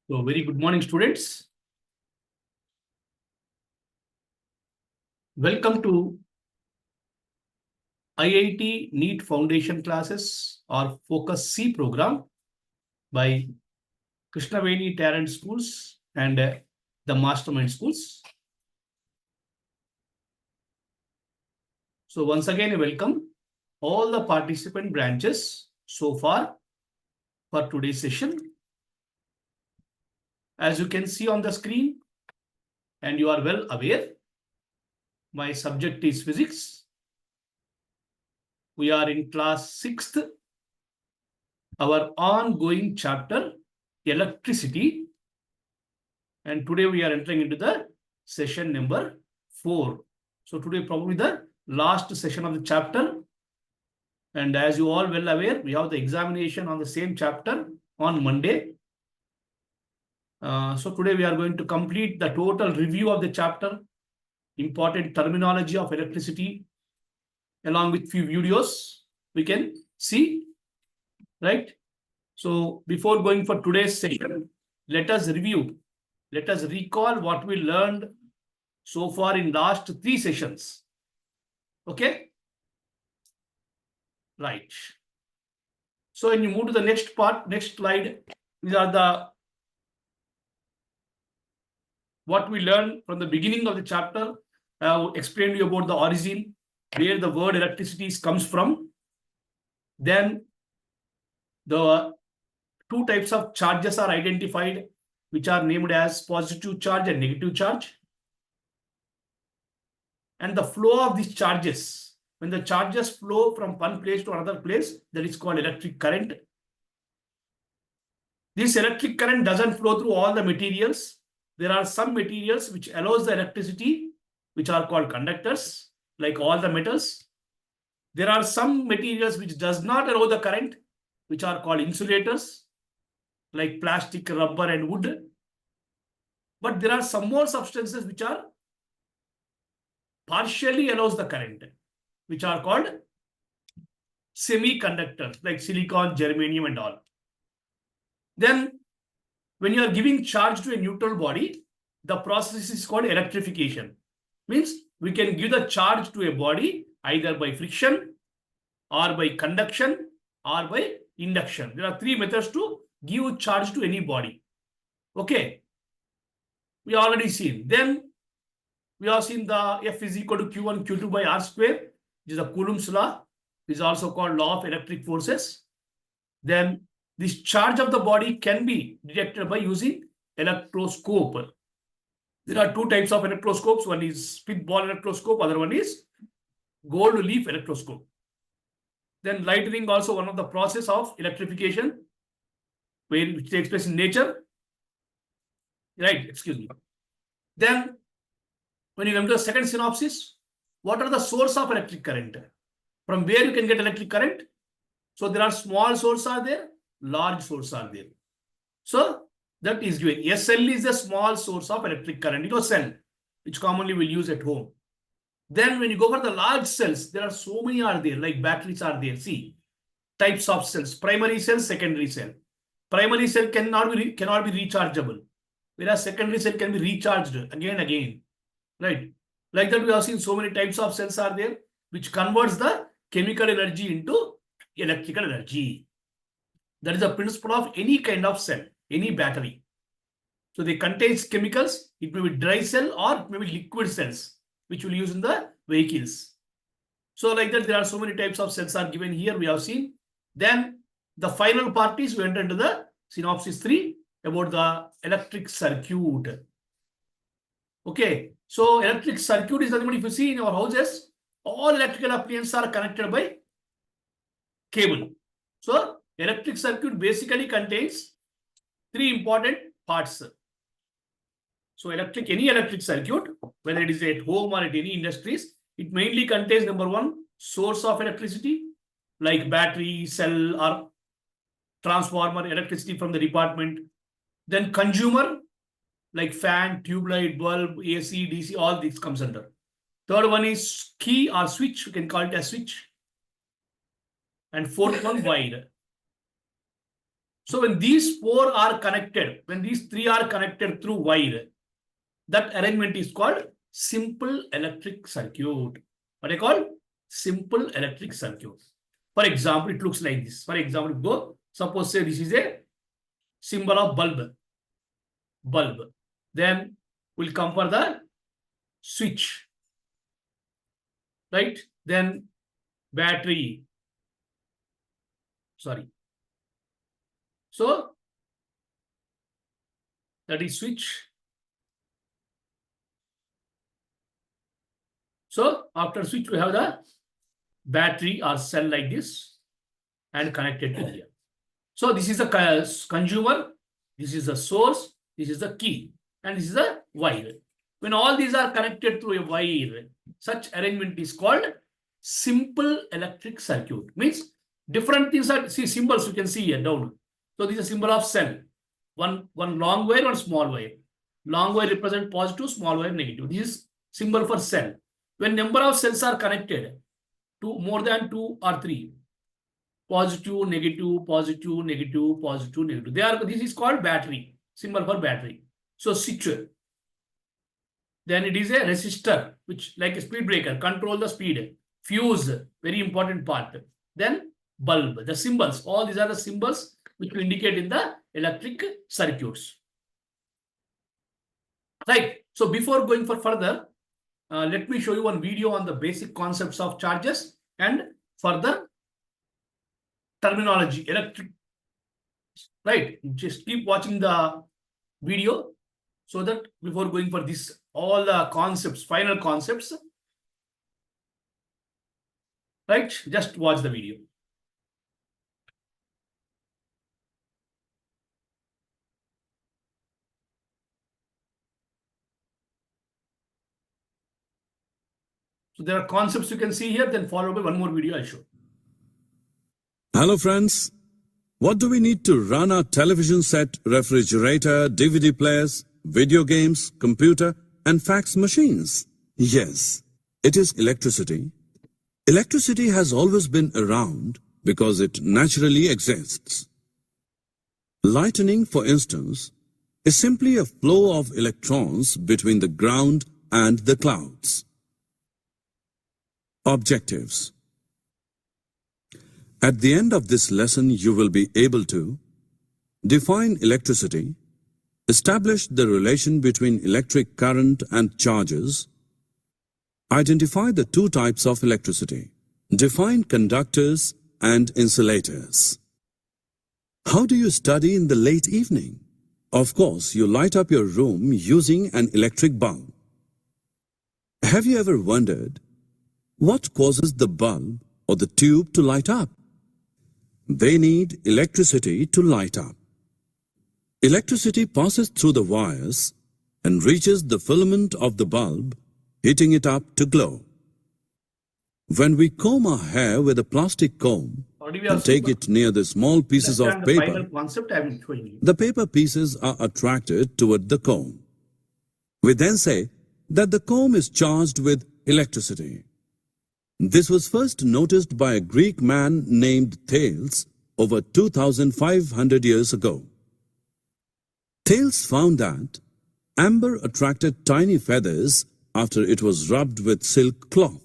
So, very good morning, students. Welcome to IIT NEET Foundation classes or Focus C program by Krishnaveni Tarrant Schools and the Mastermind Schools. So, once again, welcome all the participant branches so far for today's session. As you can see on the screen, and you are well aware, my subject is physics. We are in class 6th, our ongoing chapter, electricity. And today we are entering into the session number 4. So today probably the last session of the chapter. And as you all well aware, we have the examination on the same chapter on Monday. So today we are going to complete the total review of the chapter, important terminology of electricity, along with few videos we can see, right? So before going for today's session, let us review. Let us recall what we learned so far in last 3 sessions. Okay? Right. So when you move to the next part, next slide, these are the what we learned from the beginning of the chapter. I will explain to you about the origin, where the word electricity comes from. Then the 2 types of charges are identified, which are named as positive charge and negative charge. And the flow of these charges, when the charges flow from one place to another place, that is called electric current. This electric current doesn't flow through all the materials. There are some materials which allows the electricity, which are called conductors, like all the metals. There are some materials which does not allow the current, which are called insulators, like plastic, rubber, and wood. But there are some more substances which are partially allows the current, which are called semiconductors, like silicon, germanium, and all. Then when you are giving charge to a neutral body, the process is called electrification. Means we can give the charge to a body either by friction or by conduction or by induction. There are 3 methods to give charge to any body. Okay. We already seen. Then we have seen the F is equal to Q1, Q2 by R square, which is the Coulomb's law. This is also called law of electric forces. Then this charge of the body can be detected by using electroscope. There are 2 types of electroscopes. One is spit ball electroscope, other one is gold leaf electroscope. Then lightning also one of the process of electrification, which takes place in nature. Right, excuse me. Then when you come to the second synopsis, what are the source of electric current? From where you can get electric current? So there are small sources are there, large sources are there. So that is given. SL is the small source of electric current, cell, which commonly we'll use at home. Then when you go for the large cells, there are so many are there, like batteries are there. See, types of cells, primary cell, secondary cell. Primary cell cannot be rechargeable, whereas secondary cell can be recharged again and again. Right? Like that, we have seen so many types of cells are there, which converts the chemical energy into electrical energy. That is the principle of any kind of cell, any battery. So they contain chemicals. It may be dry cell or it may be liquid cells, which we'll use in the vehicles. So like that, there are so many types of cells are given here. We have seen. Then the final part is we enter into the synopsis 3 about the electric circuit. Okay. So electric circuit is nothing but if you see in our houses, all electrical appliances are connected by cable. So electric circuit basically contains 3 important parts. So any electric circuit, whether it is at home or at any industries, it mainly contains number 1, source of electricity, like battery, cell, or transformer, electricity from the department. Then consumer, like fan, tube light, bulb, AC, DC, all this comes under. Third one is key or switch, you can call it a switch. And fourth one, wire. So when these four are connected, when these three are connected through wire, that arrangement is called simple electric circuit. What I call simple electric circuit. For example, it looks like this. For example, go suppose say this is a symbol of bulb. Then we'll come for the switch, right? Then battery. Sorry. So that is switch. So after switch, we have the battery or cell like this and connected to here. So this is the consumer, this is the source, this is the key, and this is the wire. When all these are connected through a wire, such arrangement is called simple electric circuit. Means different things are, see symbols you can see here down. So this is a symbol of cell. One long wire, one small wire. Long wire represent positive, small wire negative. This is symbol for cell. When number of cells are connected to more than 2 or 3, positive, negative, positive, negative, positive, negative. This is called battery, symbol for battery. So switch. Then it is a resistor, which like a speed breaker, control the speed. Fuse, very important part. Then bulb, the symbols, all these are the symbols which will indicate in the electric circuits. Right. So before going for further, let me show you one video on the basic concepts of charges and further terminology, electric. Right. Just keep watching the video so that before going for this, all the concepts, final concepts, right? Just watch the video. So there are concepts you can see here, then followed by one more video I'll show. Hello friends. What do we need to run our television set, refrigerator, DVD players, video games, computer, and fax machines? Yes, it is electricity. Electricity has always been around because it naturally exists. Lightning, for instance, is simply a flow of electrons between the ground and the clouds. Objectives. At the end of this lesson, you will be able to define electricity, establish the relation between electric current and charges, identify the two types of electricity, define conductors and insulators. How do you study in the late evening? Of course, you light up your room using an electric bulb. Have you ever wondered what causes the bulb or the tube to light up? They need electricity to light up. Electricity passes through the wires and reaches the filament of the bulb, heating it up to glow. When we comb our hair with a plastic comb and take it near the small pieces of paper, the paper pieces are attracted toward the comb. We then say that the comb is charged with electricity. This was first noticed by a Greek man named Thales over 2,500 years ago. Thales found that amber attracted tiny feathers after it was rubbed with silk cloth.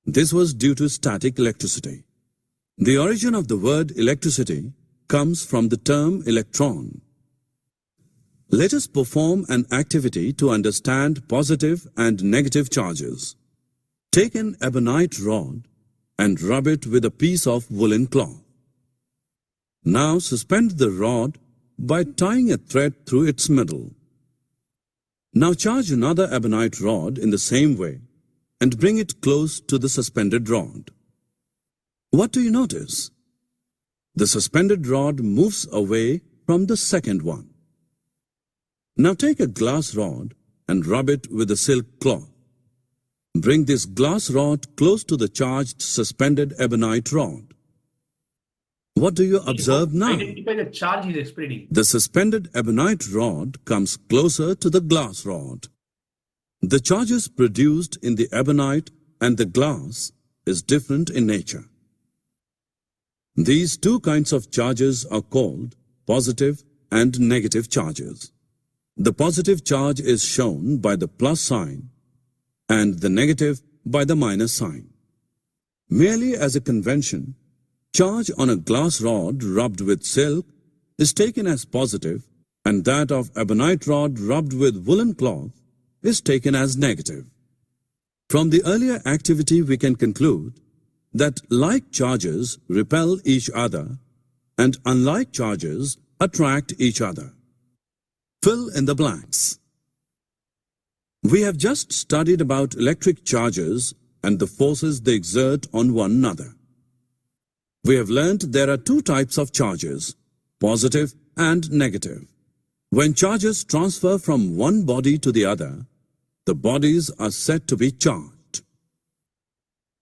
This was due to static electricity. The origin of the word electricity comes from the term electron. Let us perform an activity to understand positive and negative charges. Take an ebonite rod and rub it with a piece of woolen cloth. Now suspend the rod by tying a thread through its middle. Now charge another ebonite rod in the same way and bring it close to the suspended rod. What do you notice? The suspended rod moves away from the second one. Now take a glass rod and rub it with a silk cloth. Bring this glass rod close to the charged suspended ebonite rod. What do you observe now? Identify the charge is spreading. The suspended ebonite rod comes closer to the glass rod. The charges produced in the ebonite and the glass is different in nature. These two kinds of charges are called positive and negative charges. The positive charge is shown by the plus sign and the negative by the minus sign. Merely as a convention, charge on a glass rod rubbed with silk is taken as positive, and that of ebonite rod rubbed with woolen cloth is taken as negative. From the earlier activity we can conclude that like charges repel each other and unlike charges attract each other. Fill in the blanks. We have just studied about electric charges and the forces they exert on one another. We have learnt there are two types of charges, positive and negative. When charges transfer from one body to the other, the bodies are said to be charged.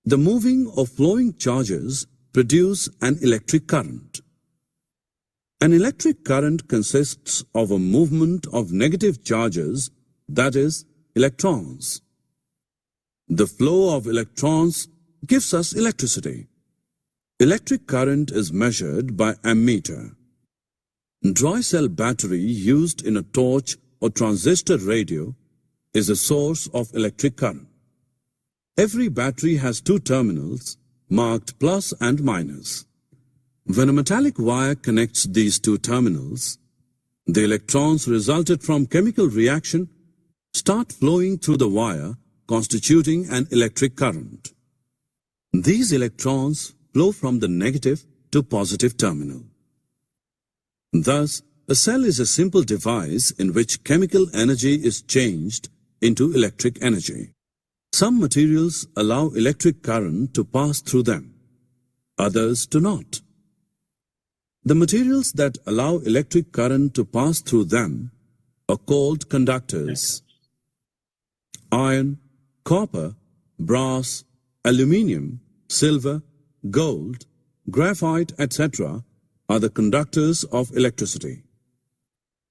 The moving or flowing charges produce an electric current. An electric current consists of a movement of negative charges, that is, electrons. The flow of electrons gives us electricity. Electric current is measured by ammeter. Dry cell battery used in a torch or transistor radio is a source of electric current. Every battery has two terminals marked plus and minus. When a metallic wire connects these two terminals, the electrons resulted from chemical reaction start flowing through the wire, constituting an electric current. These electrons flow from the negative to positive terminal. Thus, a cell is a simple device in which chemical energy is changed into electric energy. Some materials allow electric current to pass through them, others do not. The materials that allow electric current to pass through them are called conductors. Iron, copper, brass, aluminium, silver, gold, graphite, etc. are the conductors of electricity.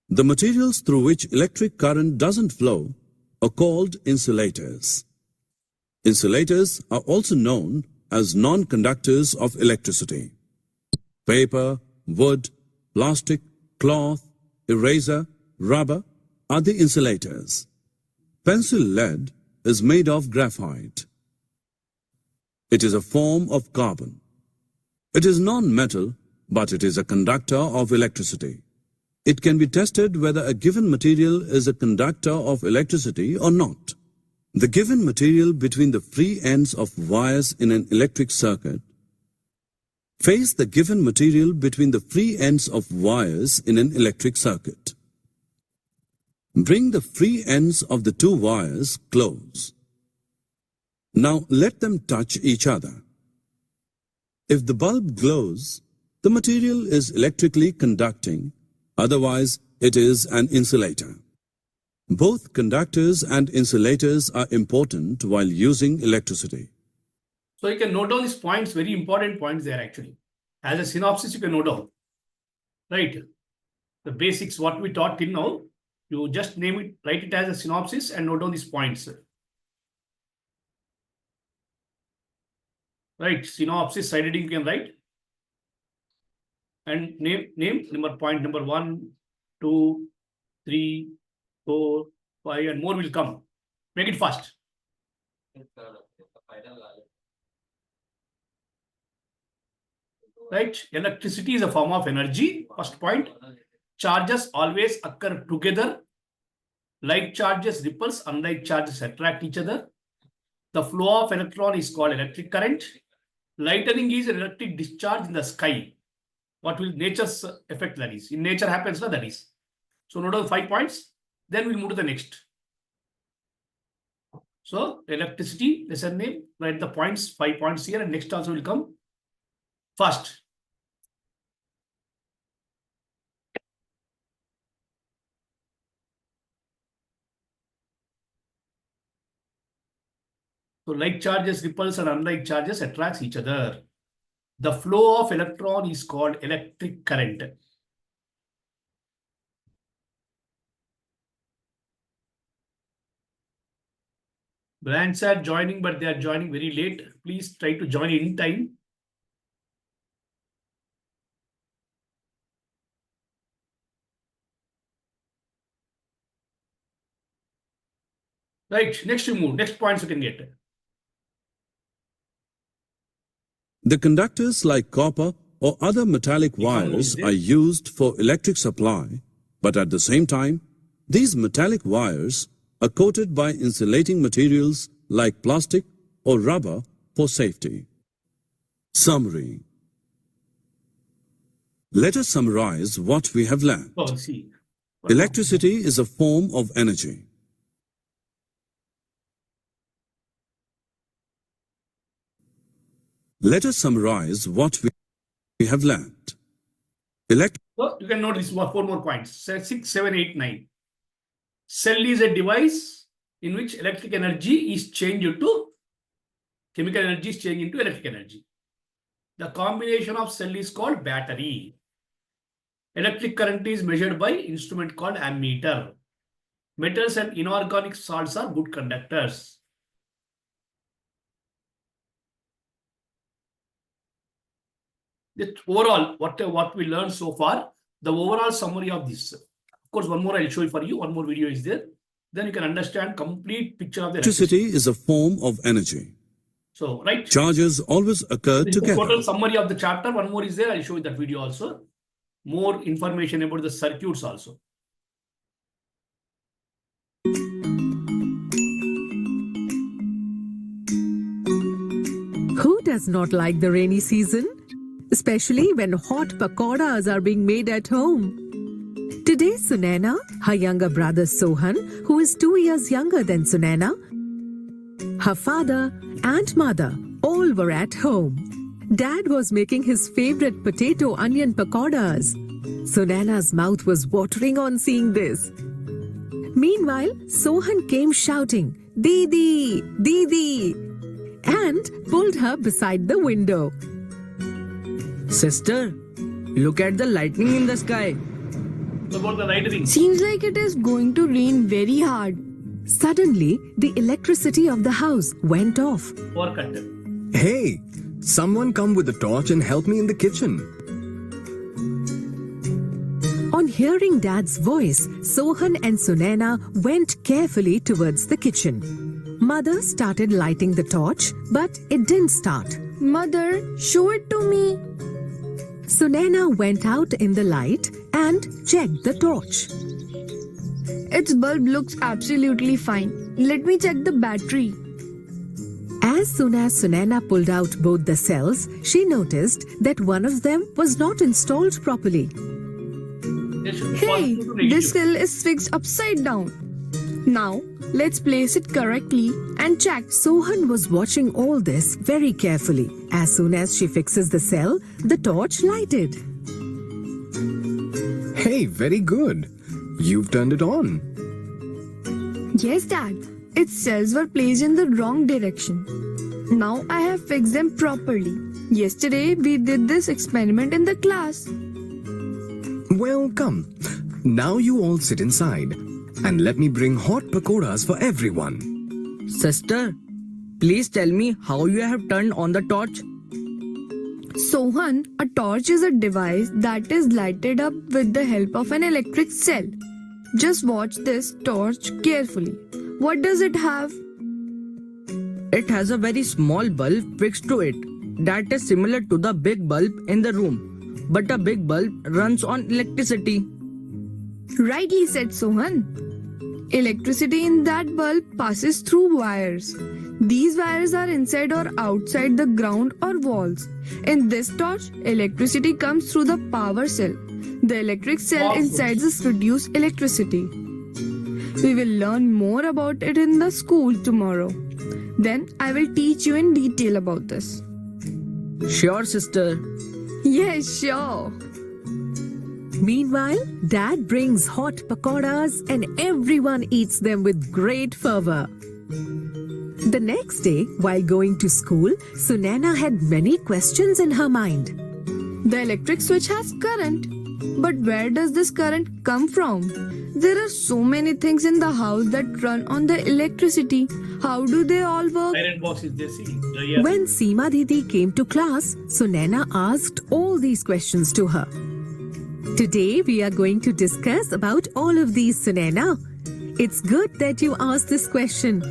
The materials through which electric current doesn't flow are called insulators. Insulators are also known as non-conductors of electricity. Paper, wood, plastic, cloth, eraser, rubber are the insulators. Pencil lead is made of graphite. It is a form of carbon. It is non-metal, but it is a conductor of electricity. It can be tested whether a given material is a conductor of electricity or not. The given material between the free ends of wires in an electric circuit face the given material between the free ends of wires in an electric circuit. Bring the free ends of the two wires close. Now let them touch each other. If the bulb glows, the material is electrically conducting, otherwise it is an insulator. Both conductors and insulators are important while using electricity. So you can note down these points, very important points there actually. As a synopsis, you can note down. Right. The basics, what we taught till now, you just name it, write it as a synopsis and note down these points. Right. Synopsis, side heading you can write. And name number point number 1, 2, 3, 4, 5, and more will come. Make it fast. Right? Electricity is a form of energy. First point. Charges always occur together. Like charges repulse, unlike charges attract each other. The flow of electron is called electric current. Lightning is an electric discharge in the sky. What will nature's effect that is? In nature happens, no, that is. So note down 5 points. Then we'll move to the next. So electricity, lesson name, write the points, 5 points here, and next also will come. First. So like charges repulse and unlike charges attracts each other. The flow of electron is called electric current. Brands are joining, but they are joining very late. Please try to join in time. Right. Next you move. Next points you can get. The conductors like copper or other metallic wires are used for electric supply, but at the same time, these metallic wires are coated by insulating materials like plastic or rubber for safety. Summary. Let us summarize what we have learned. Oh, see. Electricity is a form of energy. Let us summarize what we have learned. So you can note this 4 more points. 6, 7, 8, 9. Cell is a device in which electric energy is changed into chemical energy is changed into electric energy. The combination of cell is called battery. Electric current is measured by instrument called ammeter. Metals and inorganic salts are good conductors. Overall, what we learned so far, the overall summary of this. Of course, one more I'll show you for you. One more video is there. Then you can understand complete picture of the Electricity is a form of energy. So, right. Charges always occur This is the together. total summary of the chapter. One more is there. I'll show you that video also. More information about the circuits also. Who does not like the rainy season? Especially when hot pakoras are being made at home. Today, Sunaina, her younger brother Sohan, who is 2 years younger than Sunaina, her father and mother all were at home. Dad was making his favorite potato onion pakoras. Sunaina's mouth was watering on seeing this. Meanwhile, Sohan came shouting, "Didi! Didi!" and pulled her beside the window. Sister, look at the lightning in the sky. About the lightning. Seems like it is going to rain very hard. Suddenly, the electricity of the house went off. Power cut. Hey, someone come with a torch and help me in the kitchen. On hearing Dad's voice, Sohan and Sunaina went carefully towards the kitchen. Mother started lighting the torch, but it didn't start. Mother, show it to me. Sunaina went out in the light and checked the torch. Its bulb looks absolutely fine. Let me check the battery. As soon as Sunaina pulled out both the cells, she noticed that one of them was not installed properly. There should be Hey, positive to negative. this cell is fixed upside down. Now, let's place it correctly and check. Sohan was watching all this very carefully. As soon as she fixes the cell, the torch lighted. Hey, very good. You've turned it on. Yes, Dad. Its cells were placed in the wrong direction. Now I have fixed them properly. Yesterday, we did this experiment in the class. Well, come. Now you all sit inside and let me bring hot pakoras for everyone. Sister, please tell me how you have turned on the torch. Sohan, a torch is a device that is lighted up with the help of an electric cell. Just watch this torch carefully. What does it have? It has a very small bulb fixed to it that is similar to the big bulb in the room. But a big bulb runs on electricity. Rightly said, Sohan. Electricity in that bulb passes through wires. These wires are inside or outside the ground or walls. In this torch, electricity comes through the power cell. The electric cell inside this produces electricity. We will learn more about it in the school tomorrow. Then I will teach you in detail about this. Sure, sister. Yes, sure. Meanwhile, Dad brings hot pakoras and everyone eats them with great fervor. The next day, while going to school, Sunaina had many questions in her mind. The electric switch has current. But where does this current come from? There are so many things in the house that run on the electricity. How do they all work? Iron box is there. See, dryer. When Seema Didi came to class, Sunaina asked all these questions to her. Today, we are going to discuss about all of these, Sunaina. It's good that you asked this question.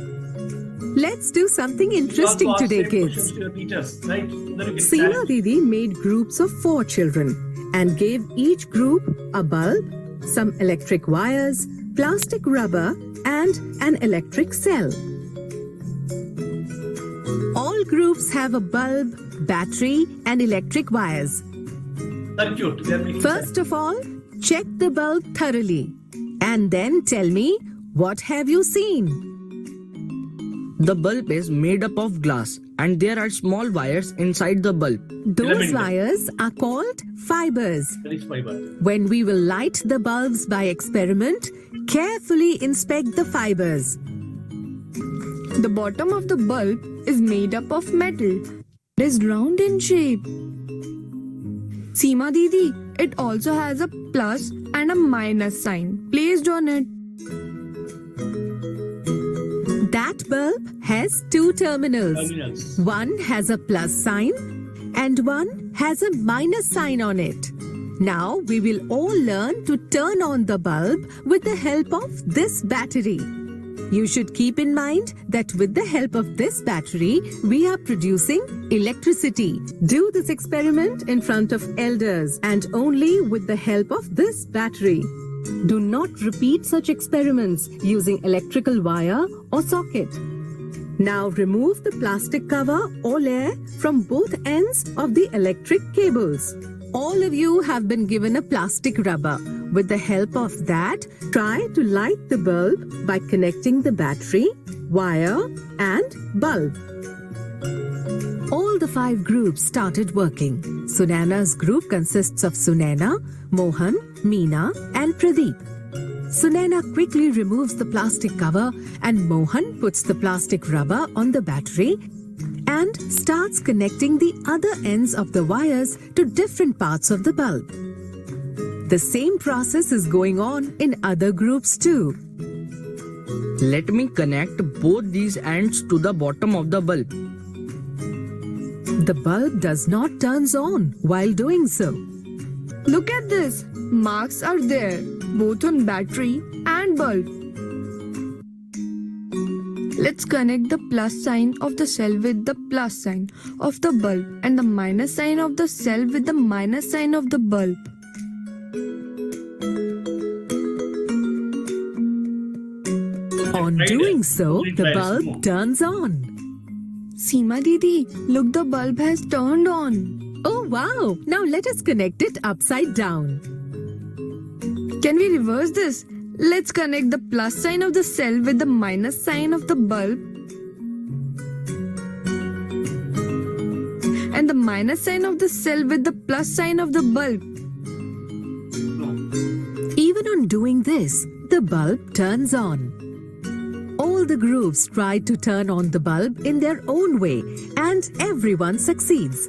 Let's do something interesting Also ask today, same kids. questions to your teachers, right? So that you get Seema clarity. Didi made groups of 4 children and gave each group a bulb, some electric wires, plastic rubber, and an electric cell. All groups have a bulb, battery, and electric wires. Circuit. They are making First of all, check the bulb thoroughly and then tell me, what have you seen? The bulb is made up of glass and there are small wires inside the bulb. Those Filament. wires are called fibers. That is fiber. When we will light the bulbs by experiment, carefully inspect the fibers. The bottom of the bulb is made up of metal. It is round in shape. Seema Didi, it also has a plus and a minus sign placed on it. That bulb has 2 terminals. Terminals. One has a plus sign and one has a minus sign on it. Now we will all learn to turn on the bulb with the help of this battery. You should keep in mind that with the help of this battery, we are producing electricity. Do this experiment in front of elders and only with the help of this battery. Do not repeat such experiments using electrical wire or socket. Now remove the plastic cover or layer from both ends of the electric cables. All of you have been given a plastic rubber. With the help of that, try to light the bulb by connecting the battery, wire, and bulb. All the 5 groups started working. Sunana's group consists of Sunana, Mohan, Meena, and Pradeep. Sunana quickly removes the plastic cover and Mohan puts the plastic rubber on the battery and starts connecting the other ends of the wires to different parts of the bulb. The same process is going on in other groups too. Let me connect both these ends to the bottom of the bulb. The bulb does not turn on while doing so. Look at this. Marks are there, both on battery and bulb. Let's connect the plus sign of the cell with the plus sign of the bulb and the minus sign of the cell with the minus sign of the bulb. On Right. doing so, Only the try bulb small. turns on. Seema Didi, look, the bulb has turned on. Oh wow! Now let us connect it upside down. Can we reverse this? Let's connect the plus sign of the cell with the minus sign of the bulb and the minus sign of the cell with the plus sign of the bulb. No. Even on doing this, the bulb turns on. All the groups tried to turn on the bulb in their own way and everyone succeeds.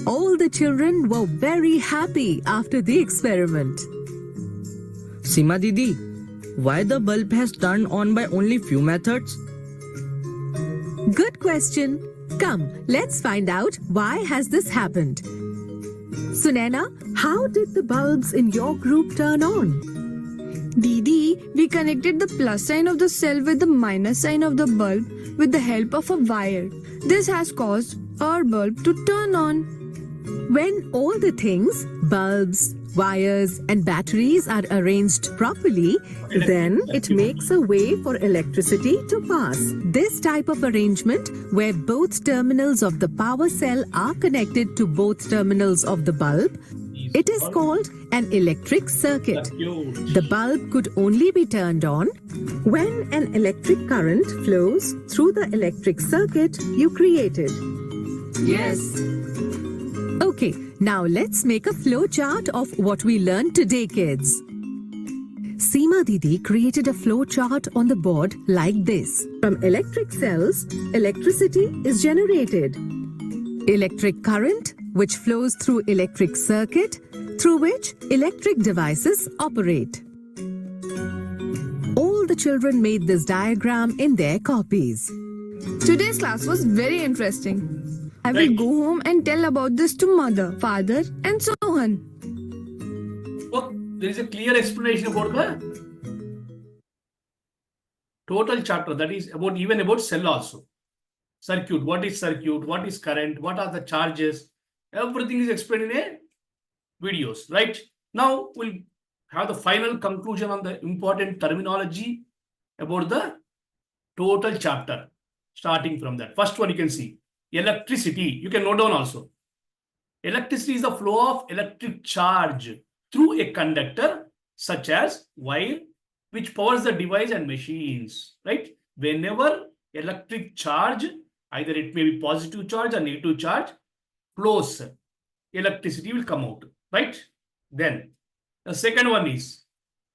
All the children were very happy after the experiment. Seema Didi, why the bulb has turned on by only few methods? Good question. Come, let's find out why has this happened. Sunana, how did the bulbs in your group turn on? Didi, we connected the plus sign of the cell with the minus sign of the bulb with the help of a wire. This has caused our bulb to turn on. When all the things, bulbs, wires, and batteries are arranged properly, then it makes a way for electricity to pass. This type of arrangement, where both terminals of the power cell are connected to both terminals of the bulb, it is called an electric circuit. Circuit. The bulb could only be turned on when an electric current flows through the electric circuit you created. Yes. Okay, now let's make a flow chart of what we learned today, kids. Seema Didi created a flow chart on the board like this. From electric cells, electricity is generated. Electric current, which flows through electric circuit, through which electric devices operate. All the children made this diagram in their copies. Today's class was very interesting. I will Right. go home and tell about this to mother, father, and Sohan. So there is a clear explanation about the total chapter that is about even about cell also. Circuit, what is current, what are the charges, everything is explained in a videos, right? Now we'll have the final conclusion on the important terminology about the total chapter. Starting from that, first one you can see electricity. You can note down also. Electricity is the flow of electric charge through a conductor such as wire, which powers the device and machines, right? Whenever electric charge, either it may be positive charge or negative charge, flows, electricity will come out, right? Then the second one is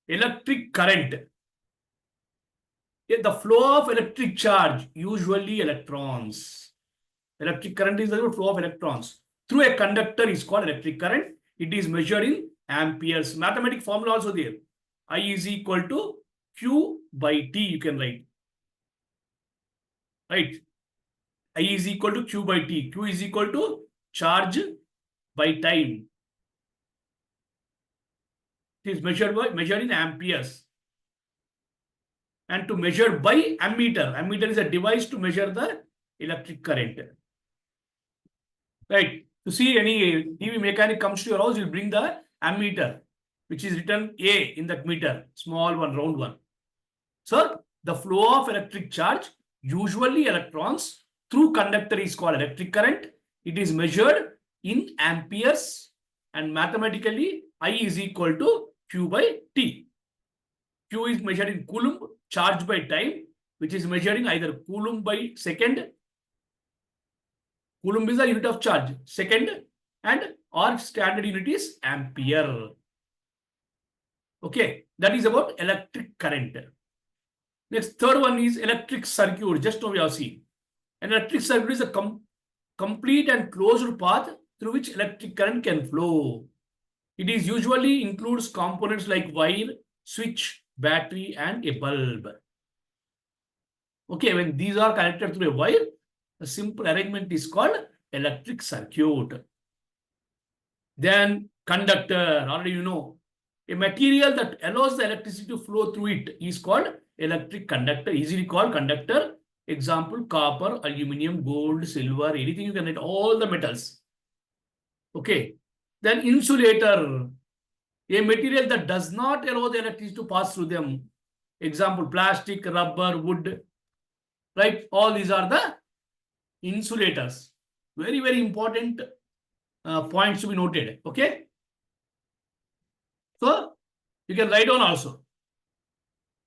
electric current. The flow of electric charge, usually electrons. Electric current is the flow of electrons through a conductor is called electric current. It is measured in amperes. Mathematical formula also there. I is equal to Q by T. You can write. Right. I is equal to Q by T. Q is equal to charge by time. It is measured in amperes. And to measure by ammeter. Ammeter is a device to measure the electric current. Right. To see any TV mechanic comes to your house, you'll bring the ammeter, which is written A in that meter, small one, round one. So the flow of electric charge, usually electrons, through conductor is called electric current. It is measured in amperes and mathematically I is equal to Q by T. Q is measured in coulomb, charge by time, which is measuring either coulomb by second. Coulomb is the unit of charge, second, and our standard unit is ampere. Okay, that is about electric current. Next, third one is electric circuit. Just now we have seen. An electric circuit is a complete and closed path through which electric current can flow. It is usually includes components like wire, switch, battery, and a bulb. Okay, when these are connected through a wire, a simple arrangement is called electric circuit. Then conductor, already you know, a material that allows the electricity to flow through it is called electric conductor, easily called conductor. Example, copper, aluminum, gold, silver, anything you can write, all the metals. Okay. Then insulator, a material that does not allow the electricity to pass through them. Example, plastic, rubber, wood, right? All these are the insulators. Very, very important points to be noted. Okay. So you can write down also.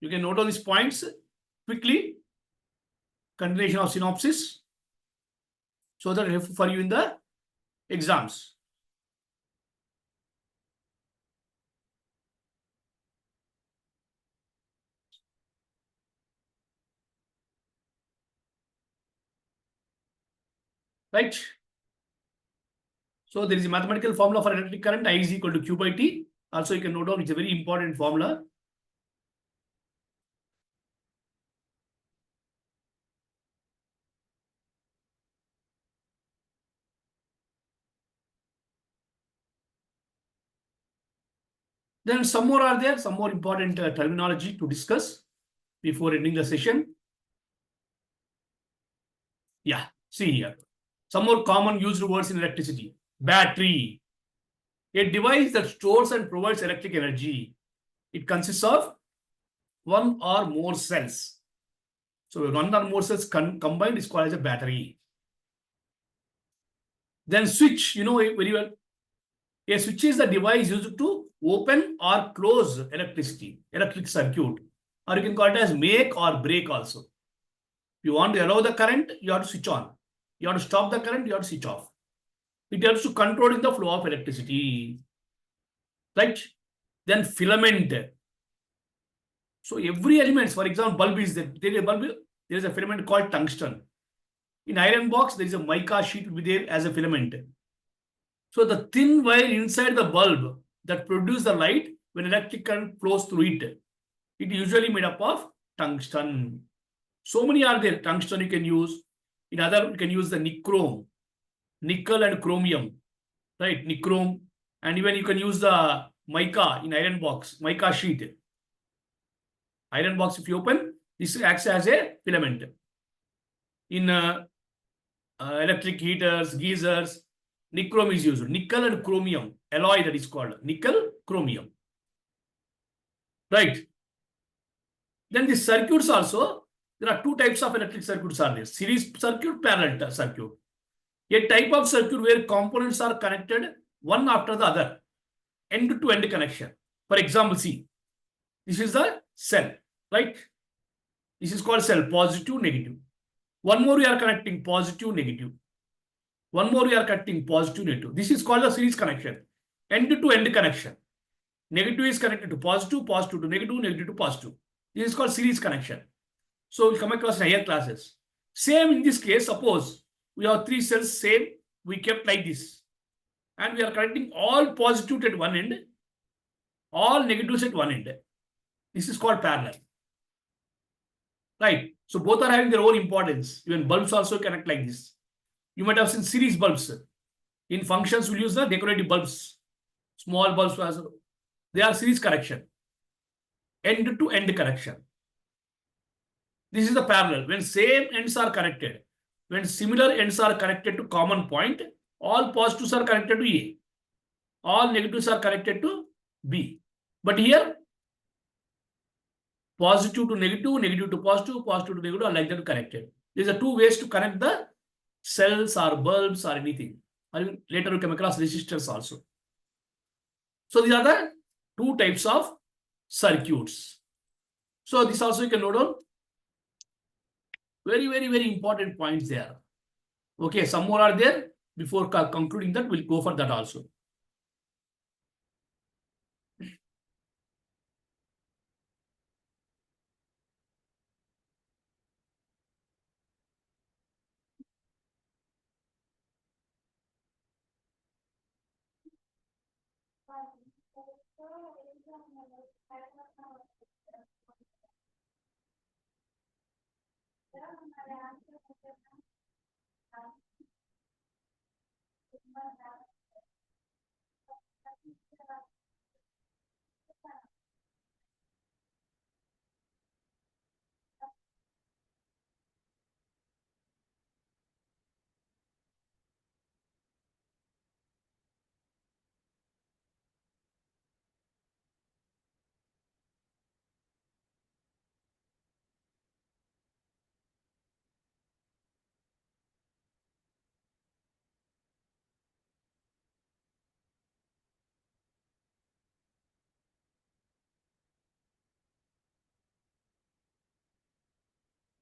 You can note all these points quickly. Continuation of synopsis. So that helpful for you in the exams. Right. So there is a mathematical formula for electric current. I is equal to Q by T. Also, you can note down it's a very important formula. Then some more are there, some more important terminology to discuss before ending the session. Yeah, see here. Some more common used words in electricity. Battery, a device that stores and provides electric energy. It consists of one or more cells. So one or more cells combined is called as a battery. Then switch, you know very well. A switch is the device used to open or close electric circuit, or you can call it as make or break also. If you want to allow the current, you have to switch on. You have to stop the current, you have to switch off. It helps to control in the flow of electricity. Right? Then filament. So every element, for example, bulb is there. There is a filament called tungsten. In iron box, there is a mica sheet will be there as a filament. So the thin wire inside the bulb that produces the light when electric current flows through it, it is usually made up of tungsten. So many are there. Tungsten you can use. In other, you can use the nichrome, nickel and chromium, right? Nichrome, and even you can use the mica in iron box, mica sheet. Iron box, if you open, This acts as a filament. In electric heaters, geysers, nichrome is used. Nickel and chromium alloy, that is called nickel chromium. Right. Then the circuits also, there are two types of electric circuits are there. Series circuit, parallel circuit. A type of circuit where components are connected one after the other, end-to-end connection. For example, see, this is the cell, right? This is called cell, positive, negative. One more we are connecting, positive, negative. One more we are connecting, positive, negative. This is called a series connection, end-to-end connection. Negative is connected to positive, positive to negative, negative to positive. This is called series connection. So we'll come across in higher classes. Same in this case, suppose we have three cells, same, we kept like this. And we are connecting all positives at one end, all negatives at one end. This is called parallel. Right. So both are having their own importance. Even bulbs also connect like this. You might have seen series bulbs. In functions, we'll use the decorative bulbs. Small bulbs, they are series connection. End-to-end connection. This is the parallel. When same ends are connected, when similar ends are connected to common point, all positives are connected to A. All negatives are connected to B. But here, positive to negative, negative to positive, positive to negative are like that connected. These are two ways to connect the cells or bulbs or anything. Or later we come across resistors also. So these are the two types of circuits. So this also you can note down. Very, very, very important points there. Okay, some more are there. Before concluding that, we'll go for that also.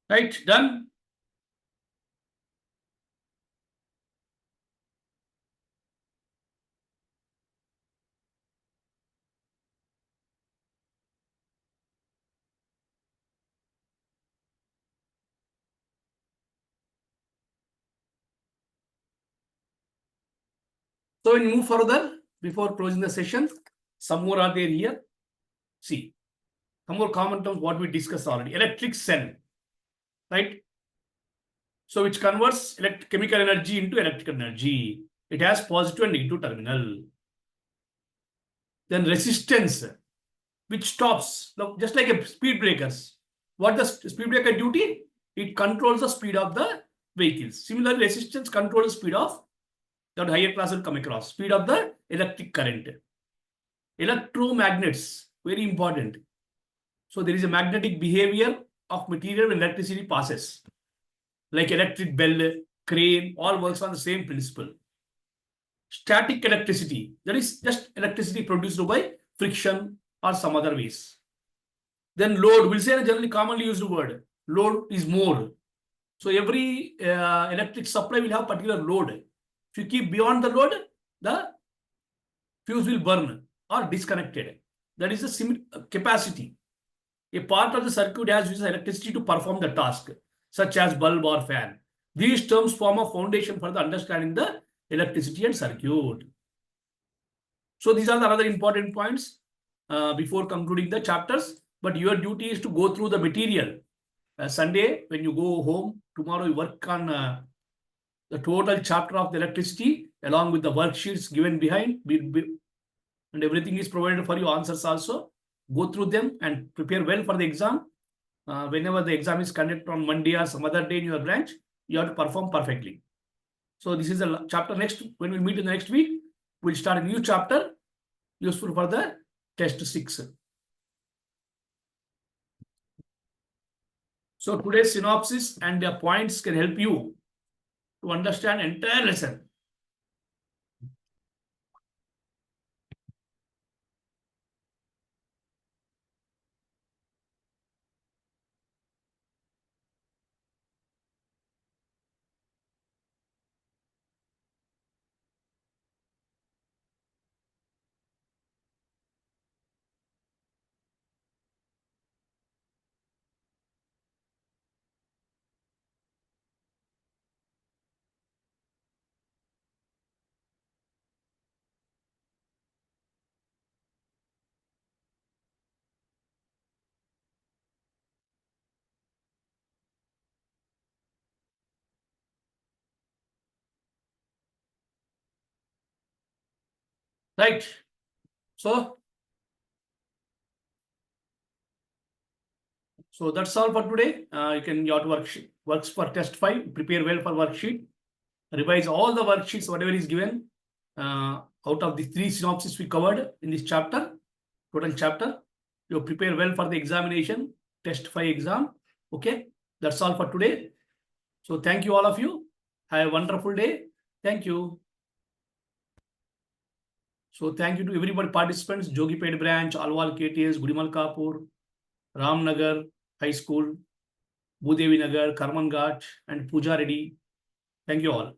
Right, done. So when we move further, before closing the session, some more are there here. See, some more common terms what we discussed already. Electric cell, right? So which converts chemical energy into electrical energy. It has positive and negative terminal. Then resistance, which stops, just like a speed breakers. What the speed breaker duty? It controls the speed of the vehicles. Similarly, resistance controls the speed of, that higher class will come across, speed of the electric current. Electromagnets, very important. So there is a magnetic behavior of material when electricity passes. Like electric bell, crane, all works on the same principle. Static electricity, that is just electricity produced by friction or some other ways. Then load, we'll say a generally commonly used word. Load is more. So every electric supply will have particular load. If you keep beyond the load, the fuse will burn or disconnected. That is the capacity. A part of the circuit has uses electricity to perform the task, such as bulb or fan. These terms form a foundation for the understanding the electricity and circuit. So these are the other important points before concluding the chapters. But your duty is to go through the material. Sunday, when you go home, tomorrow you work on the total chapter of the electricity along with the worksheets given behind, and everything is provided for you, answers also. Go through them and prepare well for the exam. whenever the exam is conducted on Monday or some other day in your branch, you have to perform perfectly. So this is the chapter next. When we meet in the next week, we'll start a new chapter useful for the test 6. So today's synopsis and the points can help you to understand entire lesson. Right. So that's all for today. You can your worksheet works for test 5. Prepare well for worksheet. Revise all the worksheets, whatever is given. Out of the 3 synopses we covered in this chapter, total chapter, you prepare well for the examination, test 5 exam. Okay, that's all for today. So thank you all of you. Have a wonderful day. Thank you. So thank you to everybody participants, Jogipet branch, Alwal KTS, Gudimalkapur, Ramnagar High School, Bhudevi Nagar, Karmanghat, and Puja Reddy. Thank you all.